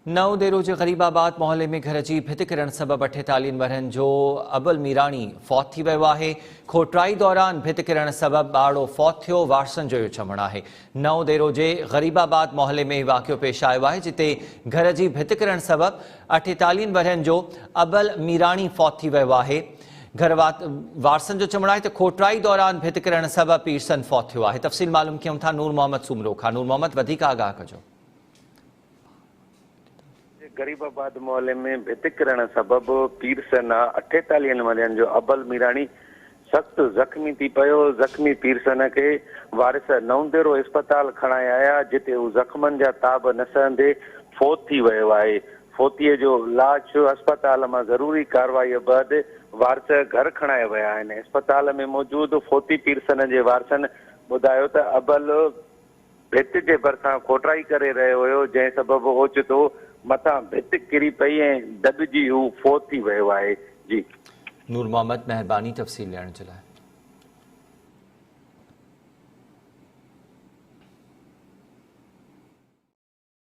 नव देरोजे गरीबाबाद मोहल्ले में घर जी भित किरण सबब 48 वरहनि जो अबल मीराणी फौत थी वियो आहे। खोटराई दौरान भित किरण सबब ॿारड़ो फौत थियो, वारसनि जो इहो चवणु आहे। नव देरोजे गरीबाबाद मोहल्ले में वाक़ियो पेश आयो आहे, जिते घर जी भित किरण सबब 48 वरहनि जो अबल मीराणी फौत थी वियो आहे। घर वारसनि जो चवणु आहे त खोटराई दौरान भित किरण सबब पीरसन फौत थियो आहे। तफ़सील मालूम कयूं था नूर मोहम्मद सूमरो खां। नूर मोहम्मद, वधीक आगाह कजो। गरीबाबाद मोहल्ले में भित किरण सबब पीरसन 48 वरहनि जो अबल मीराणी सख्त जख्मी थी पियो। जख्मी पीरसन के वारिस नवदेरो अस्पताल खणाए आया, जिते हू जख्मनि जा ताब न सहंदे फौत थी वियो आहे। फौतीअ जो लाश अस्पताल में ज़रूरी कार्रवाई बैदि वारिस घर खणाए विया आहिनि। अस्पताल में मौजूद फौती पीरसन जे वारसनि ॿुधायो त अबल भित जे भरिसां खोटराई करे रहियो हुयो, जंहिं सबब ओचितो मथां भित किरी पई ऐं दॿिजी हू फौत थी वियो आहे। जी नूर मोहम्मद, महिरबानी तफ़सील ॾियण जे लाइ।